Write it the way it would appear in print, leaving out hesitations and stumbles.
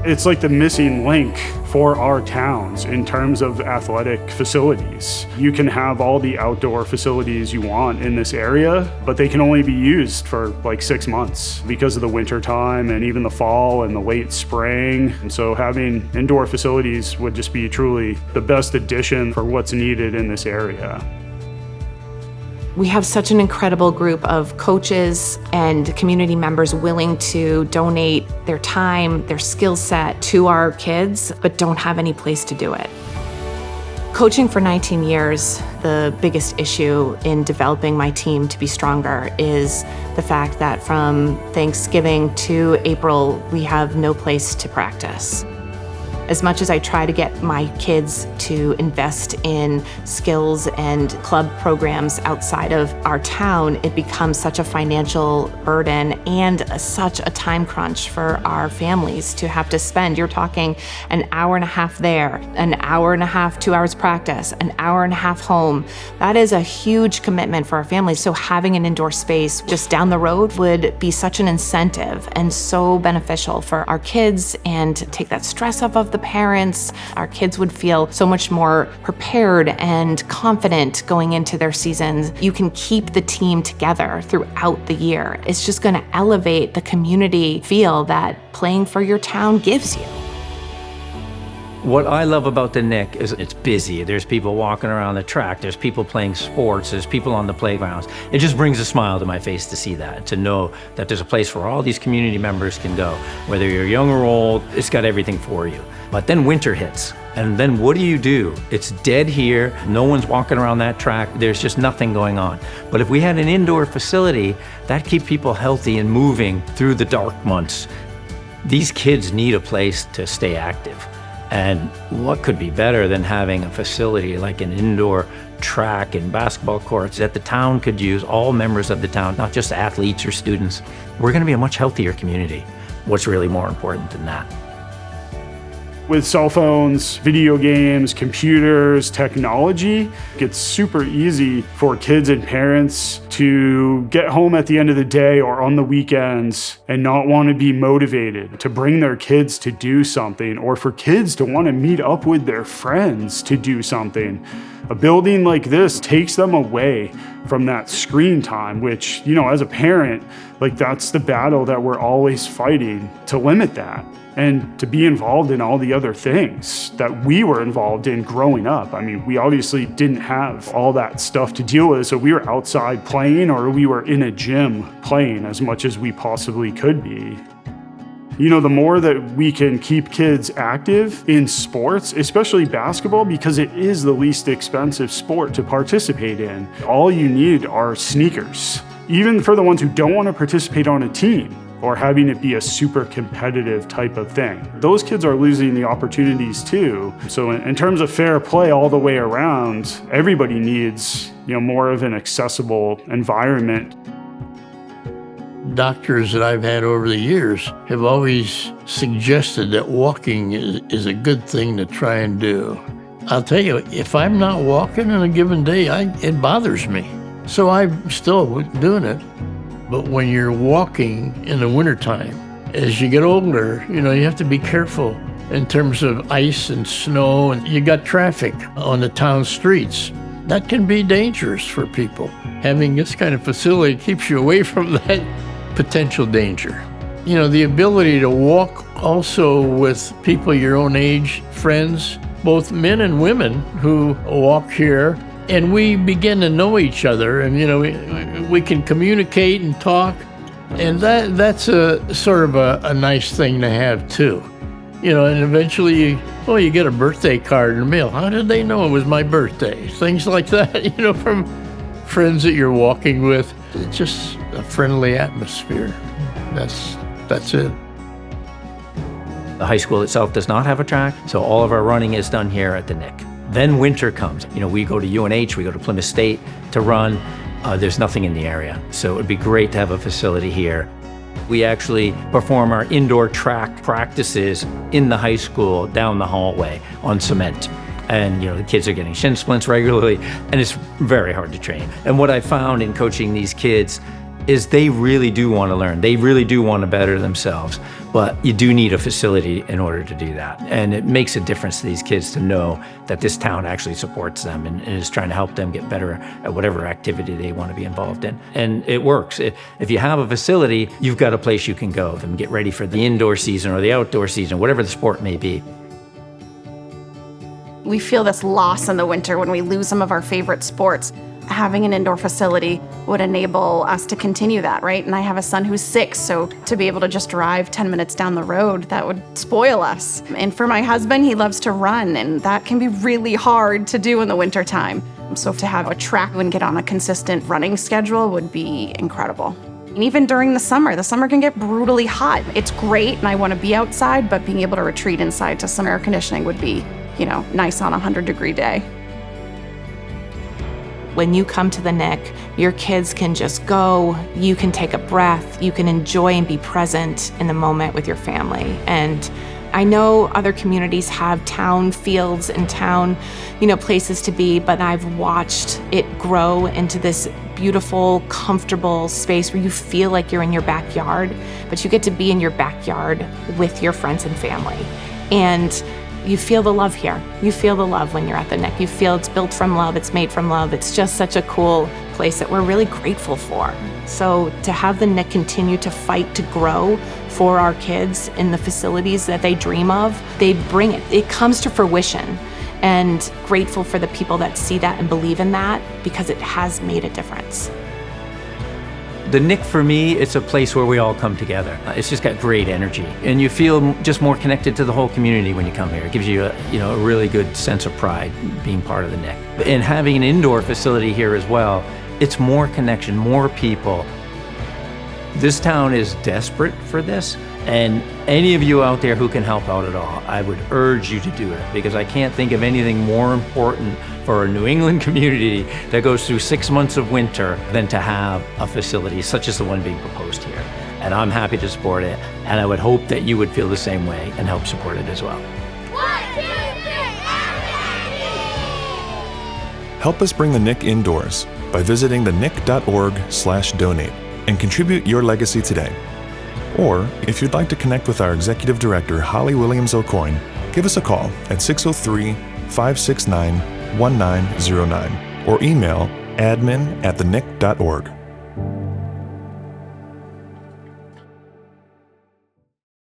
It's like the missing link for our towns in terms of athletic facilities. You can have all the outdoor facilities you want in this area, but they can only be used for like 6 months because of the winter time and even the fall and the late spring. And so having indoor facilities would just be truly the best addition for what's needed in this area. We have such an incredible group of coaches and community members willing to donate their time, their skill set to our kids, but don't have any place to do it. Coaching for 19 years, the biggest issue in developing my team to be stronger is the fact that from Thanksgiving to April, we have no place to practice. As much as I try to get my kids to invest in skills and club programs outside of our town, it becomes such a financial burden and such a time crunch for our families to have to spend. You're talking an hour and a half there, an hour and a half, 2 hours practice, an hour and a half home. That is a huge commitment for our families. So having an indoor space just down the road would be such an incentive and so beneficial for our kids and take that stress off of the parents. Our kids would feel so much more prepared and confident going into their seasons. You can keep the team together throughout the year. It's just going to elevate the community feel that playing for your town gives you. What I love about the Nick is it's busy. There's people walking around the track. There's people playing sports. There's people on the playgrounds. It just brings a smile to my face to see that, to know that there's a place where all these community members can go. Whether you're young or old, it's got everything for you. But then winter hits, and then what do? It's dead here. No one's walking around that track. There's just nothing going on. But if we had an indoor facility, that'd keep people healthy and moving through the dark months. These kids need a place to stay active. And what could be better than having a facility like an indoor track and basketball courts that the town could use, all members of the town, not just athletes or students. We're going to be a much healthier community. What's really more important than that? With cell phones, video games, computers, technology, it's super easy for kids and parents to get home at the end of the day or on the weekends and not want to be motivated to bring their kids to do something, or for kids to want to meet up with their friends to do something. A building like this takes them away from that screen time, which, as a parent, that's the battle that we're always fighting, to limit that and to be involved in all the other things that we were involved in growing up. I mean, we obviously didn't have all that stuff to deal with, so we were outside playing or we were in a gym playing as much as we possibly could be. The more that we can keep kids active in sports, especially basketball, because it is the least expensive sport to participate in. All you need are sneakers, even for the ones who don't want to participate on a team or having it be a super competitive type of thing. Those kids are losing the opportunities too. So in terms of fair play all the way around, everybody needs, more of an accessible environment. Doctors that I've had over the years have always suggested that walking is a good thing to try and do. I'll tell you, if I'm not walking on a given day, it bothers me. So I'm still doing it. But when you're walking in the wintertime, as you get older, you have to be careful in terms of ice and snow, and you got traffic on the town streets. That can be dangerous for people. Having this kind of facility keeps you away from that potential danger. The ability to walk also with people your own age, friends, both men and women who walk here, and we begin to know each other, and we can communicate and talk, and that's a sort of a nice thing to have too. And eventually you get a birthday card in the mail. How did they know it was my birthday? Things like that, from friends that you're walking with. It's just a friendly atmosphere. That's it. The high school itself does not have a track, so all of our running is done here at the Nick. Then winter comes. We go to UNH, we go to Plymouth State to run. There's nothing in the area, so it would be great to have a facility here. We actually perform our indoor track practices in the high school down the hallway on cement. And the kids are getting shin splints regularly, and it's very hard to train. And what I found in coaching these kids, is they really do want to learn. They really do want to better themselves, but you do need a facility in order to do that. And it makes a difference to these kids to know that this town actually supports them and is trying to help them get better at whatever activity they want to be involved in. And it works. If you have a facility, you've got a place you can go and get ready for the indoor season or the outdoor season, whatever the sport may be. We feel this loss in the winter when we lose some of our favorite sports. Having an indoor facility would enable us to continue that, right? And I have a son who's 6, so to be able to just drive 10 minutes down the road, that would spoil us. And for my husband, he loves to run, and that can be really hard to do in the wintertime. So to have a track and get on a consistent running schedule would be incredible. And even during the summer can get brutally hot. It's great, and I want to be outside, but being able to retreat inside to some air conditioning would be, nice on a 100-degree day. When you come to the Nick, your kids can just go, you can take a breath, you can enjoy and be present in the moment with your family. And I know other communities have town fields and town, places to be, but I've watched it grow into this beautiful, comfortable space where you feel like you're in your backyard, but you get to be in your backyard with your friends and family. And you feel the love here. You feel the love when you're at the Nick. You feel it's built from love, it's made from love. It's just such a cool place that we're really grateful for. So to have the Nick continue to fight to grow for our kids in the facilities that they dream of, they bring it. It comes to fruition. And grateful for the people that see that and believe in that, because it has made a difference. The Nick, for me, it's a place where we all come together. It's just got great energy, and you feel just more connected to the whole community when you come here. It gives you a really good sense of pride being part of the Nick. And having an indoor facility here as well, it's more connection, more people. This town is desperate for this, and any of you out there who can help out at all, I would urge you to do it, because I can't think of anything more important for a New England community that goes through 6 months of winter than to have a facility such as the one being proposed here. And I'm happy to support it, and I would hope that you would feel the same way and help support it as well. 1, 2, 3, Help us bring the Nick indoors by visiting thenick.org/donate and contribute your legacy today. Or, if you'd like to connect with our Executive Director, Holly Williams O'Coin, give us a call at 603-569-1909 or email admin@thenick.org.